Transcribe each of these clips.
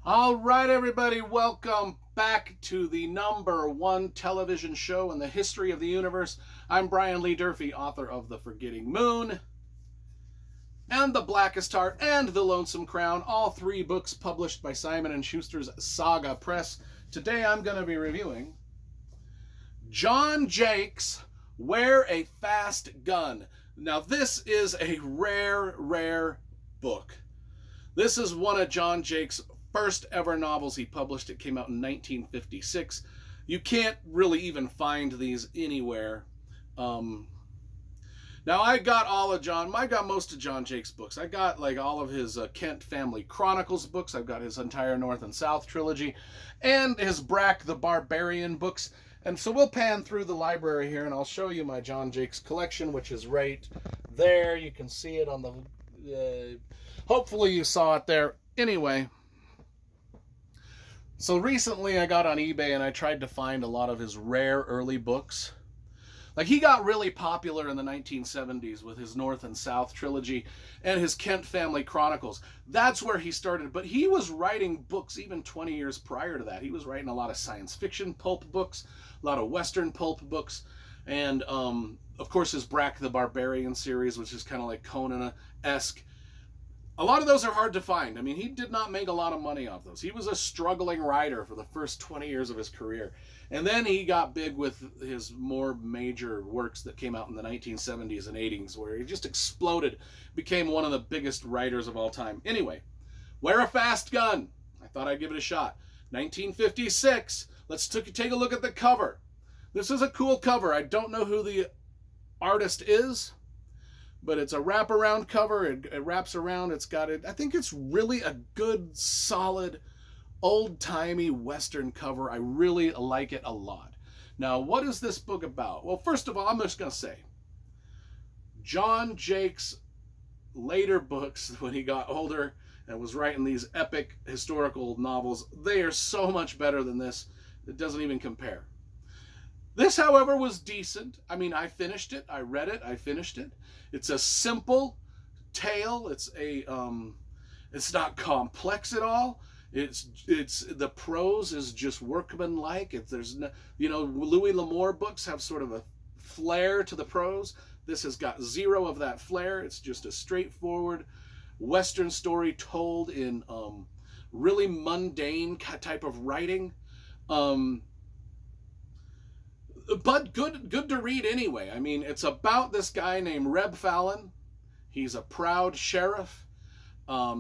All right, everybody, welcome back to the #1 television show in the history of the universe. I'm Brian Lee Durfee, author of The Forgetting Moon and The Blackest Heart and The Lonesome Crown, all three books published by Simon & Schuster's Saga Press. Today I'm going to be reviewing John Jakes' Wear a Fast Gun. Now, this is a rare book. This is one of John Jakes' first ever novels he published. It came out in 1956. You can't really even find these anywhere. Now I got most of John Jakes' books. I got like all of his Kent Family Chronicles books. I've got his entire North and South trilogy and his Brack the Barbarian books. And so we'll pan through the library here and I'll show you my John Jakes collection, which is right there. You can see it on the... hopefully you saw it there. Anyway, so recently I got on eBay and I tried to find a lot of his rare early books. Like, he got really popular in the 1970s with his North and South trilogy and his Kent Family Chronicles. That's where he started, but he was writing books even 20 years prior to that. He was writing a lot of science fiction pulp books, a lot of Western pulp books, and of course his Brack the Barbarian series, which is kind of like Conan-esque. A lot of those are hard to find. I mean, he did not make a lot of money off those. He was a struggling writer for the first 20 years of his career. And then he got big with his more major works that came out in the 1970s and 80s, where he just exploded, became one of the biggest writers of all time. Anyway, Wear a Fast Gun. I thought I'd give it a shot. 1956. Let's take a look at the cover. This is a cool cover. I don't know who the artist is, but it's a wraparound cover. It wraps around. It's got it. I think it's really a good, solid, old-timey Western cover. I really like it a lot. Now, what is this book about? Well, first of all, I'm just going to say, John Jakes' later books, when he got older and was writing these epic historical novels, they are so much better than this. It doesn't even compare. This, however, was decent. I mean, I finished it. I read it. I finished it. It's a simple tale. It's not complex at all. It's the prose is just workmanlike. There's no, Louis L'Amour books have sort of a flair to the prose. This has got zero of that flair. It's just a straightforward Western story told in really mundane type of writing. But good to read anyway. I mean, it's about this guy named Reb Fallon. He's a proud sheriff.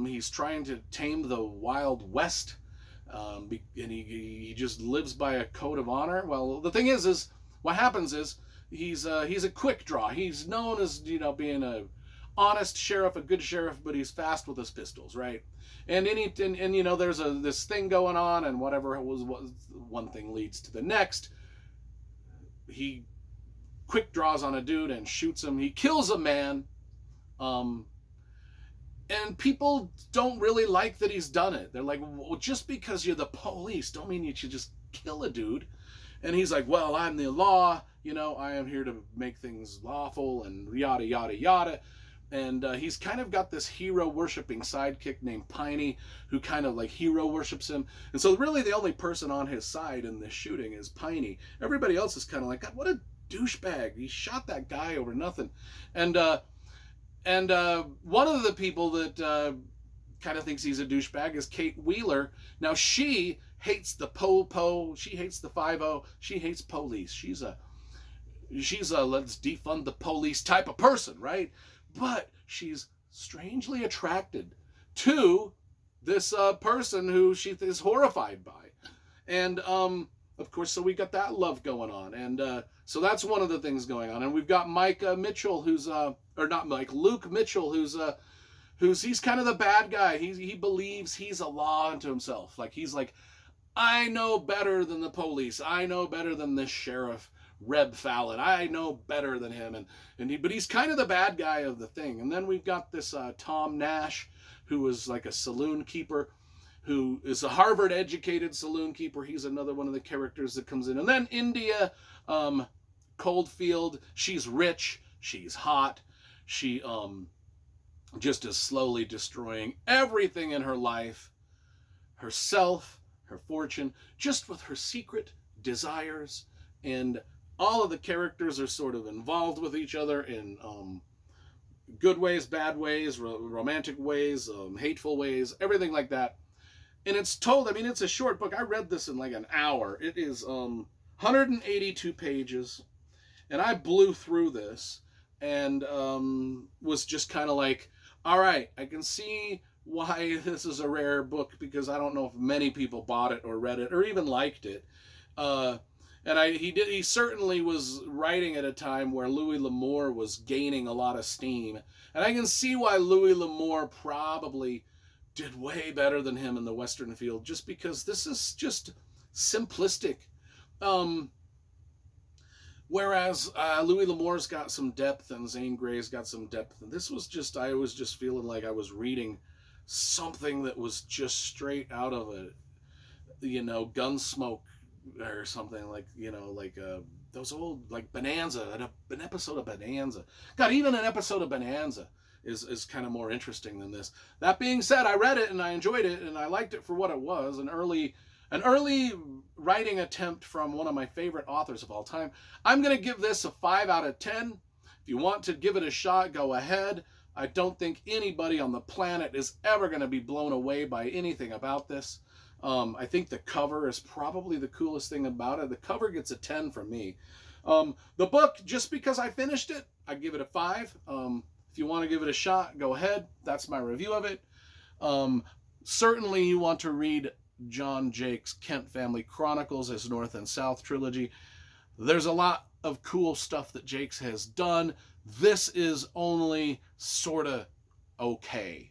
He's trying to tame the Wild West, and he just lives by a code of honor. Well, the thing is what happens is he's a quick draw. He's known as being a honest sheriff, a good sheriff, but he's fast with his pistols, right? And there's this thing going on, and whatever it was one thing leads to the next. He quick draws on a dude and shoots him. He kills a man. And people don't really like that he's done it. They're like, well, just because you're the police don't mean you should just kill a dude. And he's like, well, I'm the law. I am here to make things lawful and yada, yada, yada. And he's kind of got this hero-worshipping sidekick named Piney who kind of like hero worships him. And so really the only person on his side in this shooting is Piney. Everybody else is kind of like, God, what a douchebag. He shot that guy over nothing. And one of the people that kind of thinks he's a douchebag is Kate Wheeler. Now, she hates the po-po. She hates the 5-0. She hates police. She's a let's defund the police type of person, right? But she's strangely attracted to this person who she is horrified by. And, of course, so we got that love going on. And so that's one of the things going on. And we've got Luke Mitchell, who's he's kind of the bad guy. He believes he's a law unto himself. Like, he's like, I know better than the police. I know better than this sheriff, Reb Fallon. I know better than him. But he's kind of the bad guy of the thing. And then we've got this Tom Nash, who is like a saloon keeper, who is a Harvard-educated saloon keeper. He's another one of the characters that comes in. And then India Coldfield. She's rich. She's hot. She just is slowly destroying everything in her life. herself, her fortune, just with her secret desires. And all of the characters are sort of involved with each other in good ways, bad ways, romantic ways, hateful ways, everything like that. And it's told, I mean, it's a short book. I read this in like an hour. It is 182 pages. And I blew through this and was just kind of like, all right, I can see why this is a rare book, because I don't know if many people bought it or read it or even liked it. And he certainly was writing at a time where Louis L'Amour was gaining a lot of steam. And I can see why Louis L'Amour probably did way better than him in the Western field, just because this is just simplistic. Whereas Louis L'Amour's got some depth and Zane Grey's got some depth. And this was just, I was just feeling like I was reading something that was just straight out of a, Gunsmoke or something, like, those old, like Bonanza, an episode of Bonanza. God, even an episode of Bonanza is kind of more interesting than this. That being said, I read it and I enjoyed it and I liked it for what it was, an early writing attempt from one of my favorite authors of all time. I'm going to give this a 5 out of 10. If you want to give it a shot, go ahead. I don't think anybody on the planet is ever going to be blown away by anything about this. I think the cover is probably the coolest thing about it. The cover gets a 10 from me. The book, just because I finished it, I give it a 5. If you want to give it a shot, go ahead. That's my review of it. Certainly you want to read John Jakes' Kent Family Chronicles, his North and South trilogy. There's a lot of cool stuff that Jakes has done. This is only sort of okay.